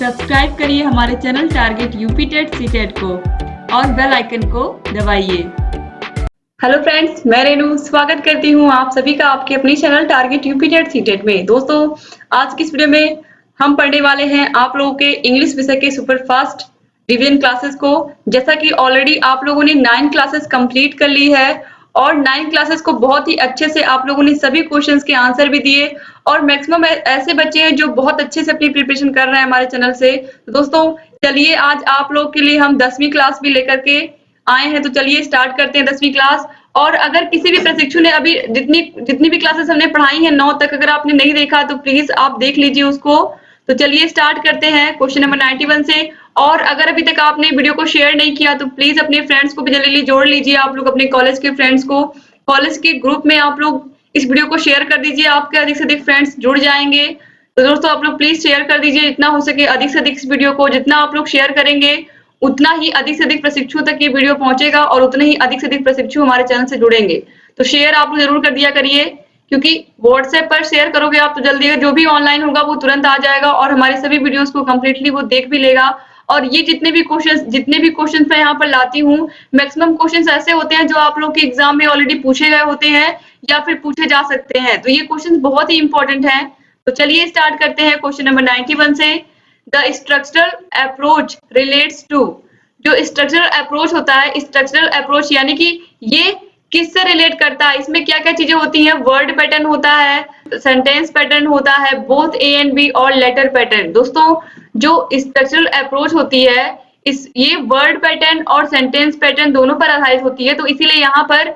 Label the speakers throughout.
Speaker 1: Subscribe करिए हमारे channel target UP TET CTET को और बेल आइकन को दबाइए। हेलो फ्रेंड्स, मैं रेनू स्वागत करती हूँ आप सभी का आपके अपनी channel target UP TET CTET में। दोस्तों, आज की इस वीडियो में हम पढ़ने वाले हैं आप लोगों के इंग्लिश विषय के सुपर फास्ट रिवीजन क्लासेस को। जैसा कि ऑलरेडी आप लोगों ने 9 क्लासेस कंप्लीट कर ली है और 9 क्लासेस को बहुत ही अच्छे से आप लोगों ने सभी क्वेश्चंस के आंसर भी दिए और मैक्सिमम ऐसे बच्चे हैं जो बहुत अच्छे से अपनी प्रिपरेशन कर रहे हैं हमारे चैनल से। तो दोस्तों, चलिए आज आप लोग के लिए हम 10वीं क्लास भी लेकर के आए हैं, तो चलिए स्टार्ट करते हैं 10वीं क्लास। और अगर किसी भी प्रशिक्षु ने अभी जितनी भी क्लासेस हमने पढ़ाई हैं 9 तक, अगर आपने नहीं देखा तो प्लीज आप देख लीजिए उसको। तो चलिए स्टार्ट करते हैं क्वेश्चन नंबर 91 से। और अगर अभी तक आपने वीडियो को शेयर नहीं किया तो प्लीज अपने फ्रेंड्स को भी जल्दी जोड़ लीजिए। आप लोग अपने कॉलेज के फ्रेंड्स को कॉलेज के ग्रुप में आप लोग इस वीडियो को शेयर कर दीजिए, आपके अधिक से अधिक फ्रेंड्स जुड़ जाएंगे। तो दोस्तों, आप लोग प्लीज शेयर कर दीजिए जितना हो सके अधिक से अधिक इस वीडियो को। जितना आप लोग शेयर करेंगे उतना ही अधिक से अधिक प्रशिक्षु तक ये वीडियो पहुंचेगा और उतने ही अधिक से अधिक प्रशिक्षु हमारे चैनल से जुड़ेंगे। तो शेयर आप लोग जरूर कर दिया करिए, क्योंकि व्हाट्सएप पर शेयर करोगे आप तो जल्दी जो भी ऑनलाइन होगा वो तुरंत आ जाएगा और हमारे सभी वीडियोस को कंप्लीटली वो देख भी लेगा। और ये जितने भी क्वेश्चंस मैं यहाँ पर लाती हूँ, मैक्सिमम क्वेश्चंस ऐसे होते हैं जो आप लोग के एग्जाम में ऑलरेडी पूछे गए होते हैं या फिर पूछे जा सकते हैं। तो ये क्वेश्चंस बहुत ही इंपॉर्टेंट हैं। तो चलिए स्टार्ट करते हैं क्वेश्चन नंबर 91 से। The structural approach relates to. जो स्ट्रक्चरल अप्रोच होता है, स्ट्रक्चरल अप्रोच यानी कि ये किससे रिलेट करता है, इसमें क्या क्या चीजें होती हैं। वर्ड पैटर्न होता है, सेंटेंस पैटर्न होता है, बोथ ए एंड बी और लेटर पैटर्न। दोस्तों, जो स्ट्रक्चरल अप्रोच होती है ये वर्ड पैटर्न और सेंटेंस पैटर्न दोनों पर आधारित होती है। तो इसीलिए यहाँ पर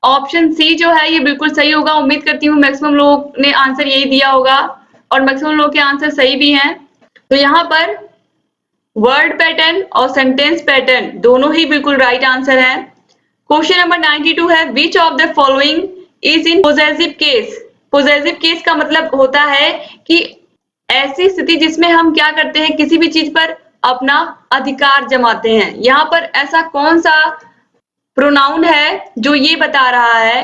Speaker 1: ऑप्शन सी जो है ये बिल्कुल सही होगा। उम्मीद करती हूँ मैक्सिमम लोगों ने आंसर यही दिया होगा और मैक्सिमम लोगों के आंसर सही भी हैं। तो यहाँ पर वर्ड पैटर्न और सेंटेंस पैटर्न दोनों ही बिल्कुल राइट आंसर है। क्वेश्चन नंबर 92 है, which of the following is in possessive case. Possessive case का मतलब होता है कि ऐसी स्थिति जिसमें हम क्या करते हैं, किसी भी चीज पर अपना अधिकार जमाते हैं। यहाँ पर ऐसा कौन सा प्रोनाउन है जो ये बता रहा है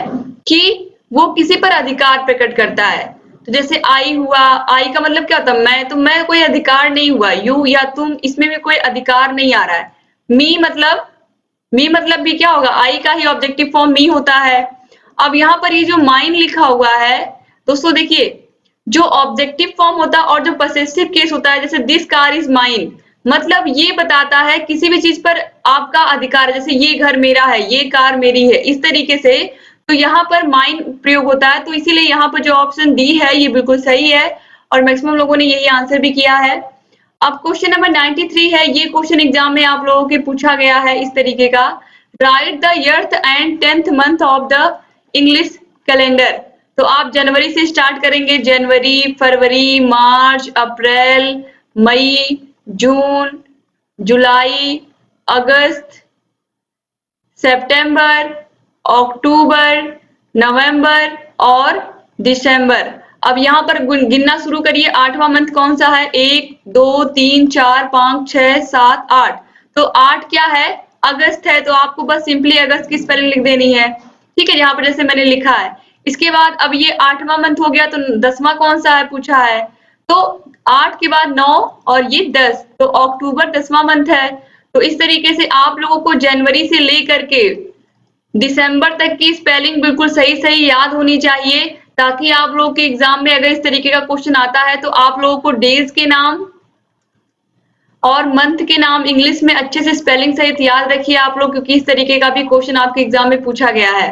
Speaker 1: कि वो किसी पर अधिकार प्रकट करता है। तो जैसे आई हुआ, आई का मतलब क्या होता है, मैं, तो मैं कोई अधिकार नहीं हुआ। यू या तुम, इसमें भी कोई अधिकार नहीं आ रहा है। मी मतलब भी क्या होगा, आई का ही ऑब्जेक्टिव फॉर्म मी होता है। अब यहाँ पर ये जो माइन लिखा हुआ है दोस्तों, देखिए जो ऑब्जेक्टिव फॉर्म होता है और जो पॉसेसिव केस होता है, जैसे दिस कार इज माइन, मतलब ये बताता है किसी भी चीज पर आपका अधिकार है। जैसे ये घर मेरा है, ये कार मेरी है, इस तरीके से। तो यहाँ पर माइन प्रयोग होता है। तो इसीलिए यहाँ पर जो ऑप्शन डी है ये बिल्कुल सही है और मैक्सिमम लोगों ने यही आंसर भी किया है। अब क्वेश्चन नंबर 93 है, ये क्वेश्चन एग्जाम में आप लोगों के पूछा गया है इस तरीके का। Right the earth and 10th month of the English calendar. तो आप जनवरी से स्टार्ट करेंगे, जनवरी, फरवरी, मार्च, अप्रैल, मई, जून, जुलाई, अगस्त, सितंबर, अक्टूबर, नवंबर और दिसंबर। अब यहाँ पर गिनना शुरू करिए, 8वां मंथ कौन सा है, 1 2 3 4 5 6 7 8। तो 8 क्या है, अगस्त है। तो आपको बस सिंपली अगस्त की स्पेलिंग लिख देनी है, ठीक है, यहाँ पर जैसे मैंने लिखा है। इसके बाद अब ये 8वां मंथ हो गया, तो 10वां कौन सा है पूछा है। तो 8 के बाद 9 और ये 10, तो अक्टूबर 10वां मंथ है। तो इस तरीके से आप लोगों को जनवरी से लेकर के दिसंबर तक की स्पेलिंग बिल्कुल सही याद होनी चाहिए, ताकि आप लोगों के एग्जाम में अगर इस तरीके का क्वेश्चन आता है तो आप लोगों को डेज के नाम और मंथ के नाम इंग्लिश में अच्छे से स्पेलिंग सहित याद रखिए आप लोग, क्योंकि इस तरीके का भी क्वेश्चन आपके एग्जाम में पूछा गया है।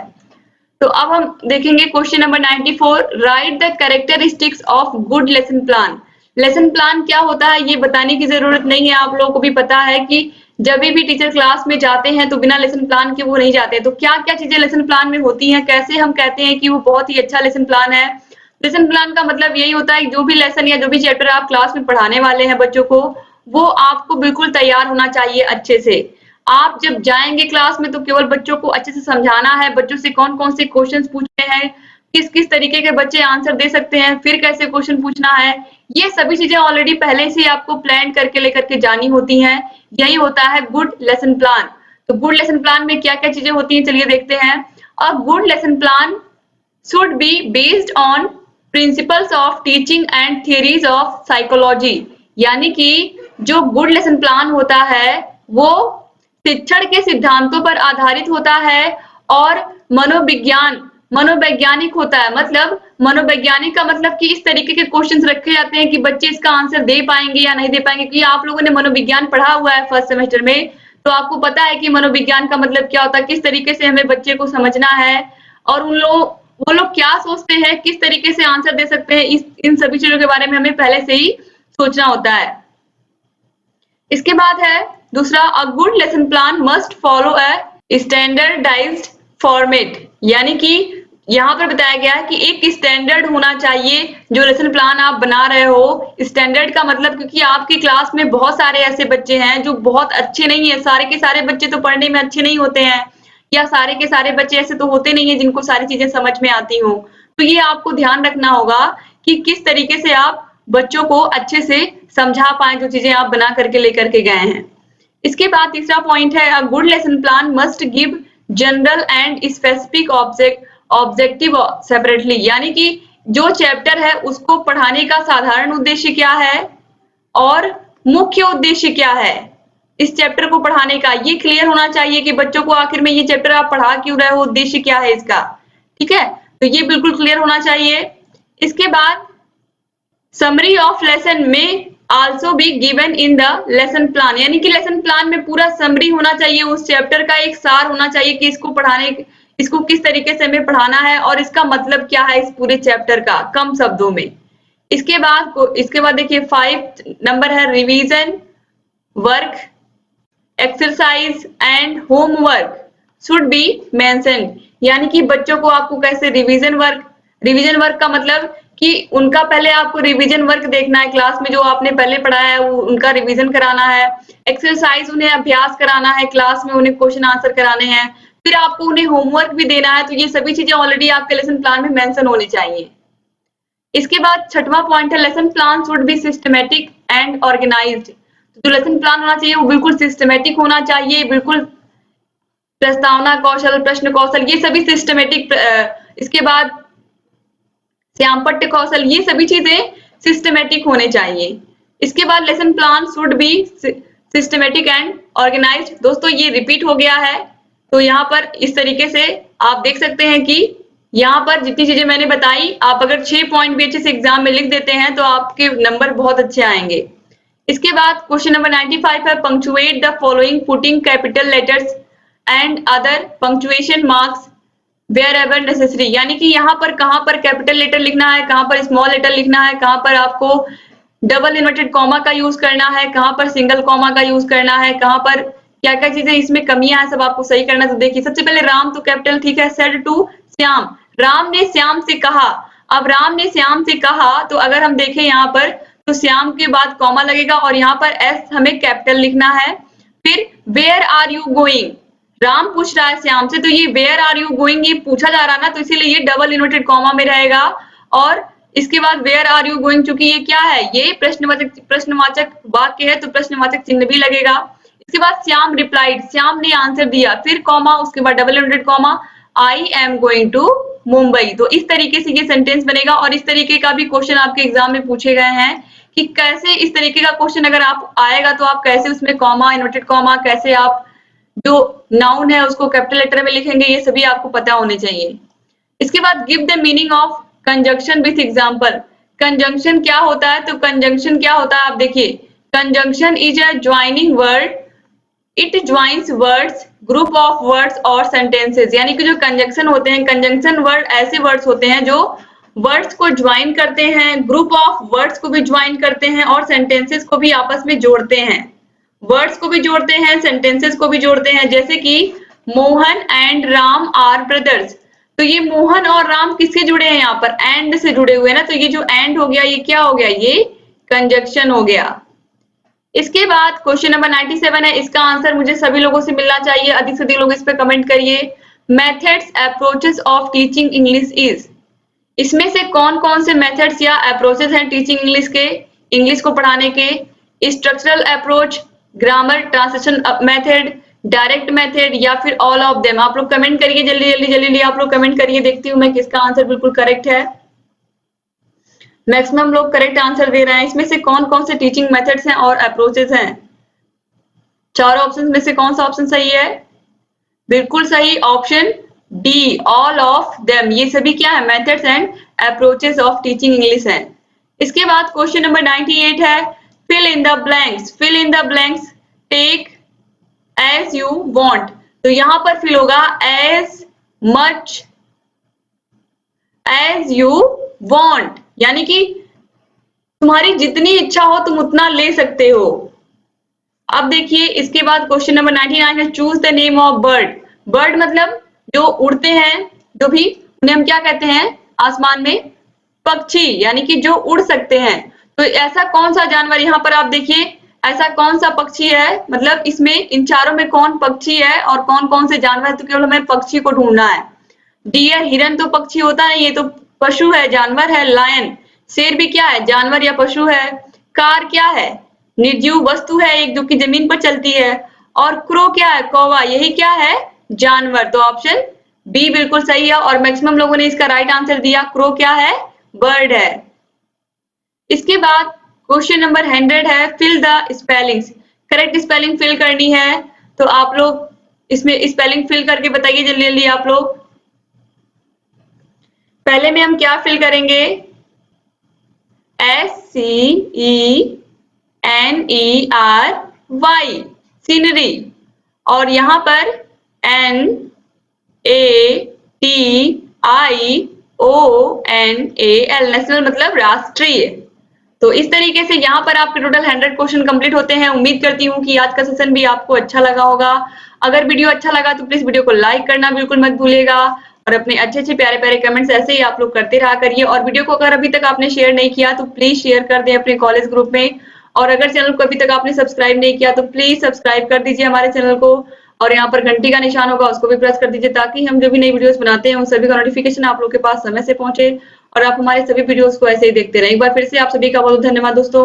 Speaker 1: तो अब हम देखेंगे question number 94, right the characteristics of good lesson plan. Lesson plan क्या होता है ये बताने की जरूरत नहीं है, आप लोगों को भी पता है कि जब भी टीचर क्लास में जाते हैं तो बिना लेसन प्लान के वो नहीं जाते। तो क्या क्या चीजें लेसन प्लान में होती हैं, कैसे हम कहते हैं कि वो बहुत ही अच्छा लेसन प्लान है। लेसन प्लान का मतलब यही होता है जो भी लेसन या जो भी चैप्टर आप क्लास में पढ़ाने वाले हैं बच्चों को, वो आपको बिल्कुल तैयार होना चाहिए अच्छे से। आप जब जाएंगे क्लास में तो केवल बच्चों को अच्छे से समझाना है, बच्चों से कौन कौन से क्वेश्चंस पूछने हैं, किस किस तरीके के बच्चे आंसर दे सकते हैं, फिर कैसे क्वेश्चन पूछना है, ये सभी चीजें ऑलरेडी पहले से आपको प्लान करके लेकर के जानी होती हैं। यही होता है गुड लेसन प्लान। तो गुड लेसन प्लान में क्या क्या चीजें होती हैं चलिए देखते हैं। अ good lesson plan should be based on principles of teaching and theories of psychology, यानी कि जो गुड लेसन प्लान होता है वो शिक्षण के सिद्धांतों पर आधारित होता है और मनोवैज्ञानिक होता है। मतलब मनोवैज्ञानिक का मतलब कि इस तरीके के क्वेश्चंस रखे जाते हैं कि बच्चे इसका आंसर दे पाएंगे या नहीं दे पाएंगे। क्योंकि आप लोगों ने मनोविज्ञान पढ़ा हुआ है फर्स्ट सेमेस्टर में, तो आपको पता है कि मनोविज्ञान का मतलब क्या होता है, किस तरीके से हमें बच्चे को समझना है और वो लोग क्या सोचते हैं, किस तरीके से आंसर दे सकते हैं, इन सभी चीजों के बारे में हमें पहले से ही सोचना होता है। इसके बाद है दूसरा, a good lesson plan must follow a standardized format, यानी कि यहाँ पर बताया गया है कि एक स्टैंडर्ड होना चाहिए जो लेसन प्लान आप बना रहे हो। स्टैंडर्ड का मतलब, क्योंकि आपकी क्लास में बहुत सारे ऐसे बच्चे हैं जो बहुत अच्छे नहीं है, सारे के सारे बच्चे तो पढ़ने में अच्छे नहीं होते हैं, या सारे के सारे बच्चे ऐसे तो होते नहीं है जिनको सारी चीजें समझ में आती हो। तो ये आपको ध्यान रखना होगा कि किस तरीके से आप बच्चों को अच्छे से समझा पाए जो चीजें आप बना करके लेकर के गए हैं। इसके बाद तीसरा पॉइंट है, अ good lesson plan must give general and specific objective separately, यानी कि जो चैप्टर है उसको पढ़ाने का साधारण उद्देश्य क्या है और मुख्य उद्देश्य क्या है इस चैप्टर को पढ़ाने का, ये क्लियर होना चाहिए कि बच्चों को आखिर में ये चैप्टर आप पढ़ा क्यों रहे हो, उद्देश्य क्या है इसका। ठीक है, तो ये बिल्कुल क्लियर होना चाहिए। इसके बाद समरी ऑफ लेसन में also be given in the lesson plan, यानी कि लेसन प्लान में पूरा समरी होना चाहिए, उस चैप्टर का एक सार होना चाहिए कि इसको किस तरीके से हमें पढ़ाना है और इसका मतलब क्या है इस पूरे चैप्टर का, कम शब्दों में। इसके बाद देखिए 5 नंबर है, revision work, exercise and homework should be mentioned, यानी कि बच्चों को आपको कैसे रिवीजन वर्क का मतलब कि उनका पहले आपको रिवीजन वर्क देखना है, क्लास में जो आपने पहले पढ़ाया है वो उनका रिवीजन कराना है। एक्सरसाइज उन्हें अभ्यास कराना है, क्लास में उन्हें क्वेश्चन आंसर कराने हैं। फिर आपको उन्हें होमवर्क भी देना है, तो ये सभी चीजें ऑलरेडी आपके लेसन प्लान में मेंशन होनी चाहिए। इसके बाद छठवां पॉइंट है, lesson plan should be systematic and organized, जो लेसन प्लान होना चाहिए वो बिल्कुल सिस्टमेटिक होना चाहिए, बिल्कुल प्रस्तावना कौशल, प्रश्न कौशल, ये सभी सिस्टमेटिक। इसके बाद श्यामपट्ट कौशल, ये सभी चीजें सिस्टमेटिक होने चाहिए। इसके बाद lesson plan should be systematic and organized. दोस्तों ये रिपीट हो गया है, तो यहाँ पर इस तरीके से आप देख सकते हैं कि यहाँ पर जितनी चीजें मैंने बताई, आप अगर 6 पॉइंट भी अच्छे से एग्जाम में लिख देते हैं तो आपके नंबर बहुत अच्छे आएंगे। इसके बाद क्वेश्चन नंबर 95 है, punctuate the following putting capital letters and other punctuation marks where ever necessary, यानी कि यहाँ पर कहाँ पर कैपिटल लेटर लिखना है, कहाँ पर स्मॉल लेटर लिखना है, कहाँ पर आपको डबल इन्वर्टेड कॉमा का यूज करना है, कहाँ पर सिंगल कॉमा का यूज करना है, कहाँ पर क्या क्या चीजें इसमें कमियां हैं, सब आपको सही करना है। तो देखिए सबसे पहले राम तो कैपिटल, ठीक है। सेड टू श्याम, राम ने श्याम से कहा। अब राम ने श्याम से कहा, तो अगर हम देखें यहाँ पर तो श्याम के बाद कॉमा लगेगा और यहाँ पर एस हमें कैपिटल लिखना है। फिर where are you going, Ram पूछ रहा है श्याम से, तो ये वेयर आर यू गोइंग ये पूछा जा रहा है ना, तो इसीलिए ये डबल इन्वर्टेड कॉमा में रहेगा। और इसके बाद वेयर आर यू गोइंग, चूंकि ये क्या है, ये प्रश्नवाचक वाक्य है तो प्रश्नवाचक चिन्ह भी लगेगा। इसके बाद श्याम रिप्लाइड, श्याम ने आंसर दिया, फिर कॉमा, उसके बाद double inverted comma, I am going to Mumbai. तो इस तरीके से ये सेंटेंस बनेगा। और इस तरीके का भी क्वेश्चन आपके एग्जाम में पूछे गए हैं कि कैसे इस तरीके का क्वेश्चन अगर आप आएगा तो आप कैसे उसमें कॉमा, इन्वर्टेड कॉमा, कैसे आप जो नाउन है उसको कैपिटल लेटर में लिखेंगे, ये सभी आपको पता होने चाहिए। इसके बाद give the meaning of conjunction with example, conjunction क्या होता है, तो कंजंक्शन क्या होता है आप देखिए, conjunction is a joining word, it joins words, group of words और सेंटेंसेस, यानी कि जो कंजंक्शन होते हैं, कंजंक्शन वर्ड ऐसे वर्ड्स होते हैं जो वर्ड्स को ज्वाइन करते हैं, ग्रुप ऑफ वर्ड्स को भी ज्वाइन करते हैं और सेंटेंसेस को भी आपस में जोड़ते हैं, वर्ड्स को भी जोड़ते हैं, सेंटेंसेस को भी जोड़ते हैं। जैसे कि Mohan and Ram are brothers, तो ये मोहन और राम किससे जुड़े हैं, यहाँ पर एंड से जुड़े हुए हैं ना, तो ये जो एंड हो गया ये क्या हो गया, ये कंजंक्शन हो गया। इसके बाद क्वेश्चन नंबर 97 है, इसका आंसर मुझे सभी लोगों से मिलना चाहिए, अधिक से अधिक लोग इस पे कमेंट करिए। Methods approaches of teaching English is, इसमें से कौन कौन से मेथड्स या अप्रोचेस हैं टीचिंग इंग्लिश के, इंग्लिश को पढ़ाने के? Structural approach, grammar translation method, direct method या फिर ऑल ऑफ देम? आप लोग कमेंट करिए, जल्दी जल्दी जल्दी आप लोग कमेंट करिए, देखती हूँ मैं किसका आंसर बिल्कुल करेक्ट है। मैक्सिमम लोग करेक्ट आंसर दे रहे हैं। इसमें से कौन कौन से टीचिंग मेथड्स हैं और अप्रोचेस हैं? चारों ऑप्शन में से कौन सा ऑप्शन सही है? बिल्कुल सही option D, all of them. ये सभी क्या है? Methods and approaches of teaching English हैं। इसके बाद क्वेश्चन नंबर 98 है fill in the blanks. Fill in the blanks, take as you want. तो यहां पर फिल होगा as much as you want, यानी कि तुम्हारी जितनी इच्छा हो तुम उतना ले सकते हो। अब देखिए इसके बाद क्वेश्चन नंबर 99 है choose the name of bird. Bird मतलब जो उड़ते हैं, जो भी, उन्हें हम क्या कहते हैं आसमान में? पक्षी, यानी कि जो उड़ सकते हैं। तो ऐसा कौन सा जानवर, यहाँ पर आप देखिए ऐसा कौन सा पक्षी है, मतलब इसमें इन चारों में कौन पक्षी है और कौन कौन से जानवर है? तो केवल हमें पक्षी को ढूंढना है। डियर, हिरन तो पक्षी होता नहीं, ये तो पशु है, जानवर है। लायन, शेर भी क्या है? जानवर या पशु है। कार क्या है? निर्जीव वस्तु है एक, जो कि जमीन पर चलती है। और क्रो क्या है? कौवा, यही क्या है? जानवर। तो ऑप्शन बी बिल्कुल सही है और मैक्सिमम लोगों ने इसका राइट आंसर दिया। क्रो क्या है? बर्ड है। इसके बाद क्वेश्चन नंबर 100 है fill the spellings. Correct spelling fill करनी है, तो आप लोग इसमें स्पेलिंग फिल करके बताइए जल्दी जल्दी आप लोग। पहले में हम क्या फिल करेंगे? SCENERY, scenery. और यहां पर NATIONAL, नेशनल मतलब राष्ट्रीय। तो इस तरीके से यहाँ पर आपके टोटल 100 क्वेश्चन कंप्लीट होते हैं। उम्मीद करती हूँ कि आज का सेशन भी आपको अच्छा लगा होगा। अगर वीडियो अच्छा लगा तो प्लीज वीडियो को लाइक करना बिल्कुल मत भूलिएगा और अपने अच्छे अच्छे प्यारे प्यारे कमेंट्स ऐसे ही आप लोग करते रहा करिए। और वीडियो को अगर अभी तक आपने शेयर नहीं किया तो प्लीज शेयर कर दें अपने कॉलेज ग्रुप में। और अगर चैनल को अभी तक आपने सब्सक्राइब नहीं किया तो प्लीज सब्सक्राइब कर दीजिए हमारे चैनल को। और यहाँ पर घंटी का निशान होगा, उसको भी प्रेस कर दीजिए ताकि हम जो भी नई वीडियोस बनाते हैं उन सभी का नोटिफिकेशन आप लोग के पास समय से पहुंचे और आप हमारे सभी वीडियोस को ऐसे ही देखते रहें। एक बार फिर से आप सभी का बहुत धन्यवाद दोस्तों।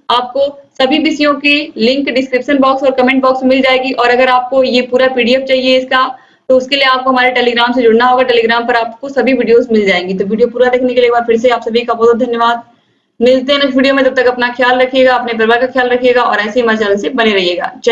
Speaker 1: आपको सभी विषयों की लिंक डिस्क्रिप्शन बॉक्स और कमेंट बॉक्स में मिल जाएगी। और अगर आपको ये पूरा PDF चाहिए इसका, तो उसके लिए आपको हमारे टेलीग्राम से जुड़ना होगा। टेलीग्राम पर आपको सभी वीडियोस मिल जाएंगी। तो वीडियो पूरा देखने के लिए एक बार फिर से आप सभी का बहुत धन्यवाद। मिलते हैं नेक्स्ट वीडियो में, तब तक अपना ख्याल रखिएगा, अपने परिवार का ख्याल रखिएगा और ऐसे ही हमारे चैनल से बने रहिएगा। जय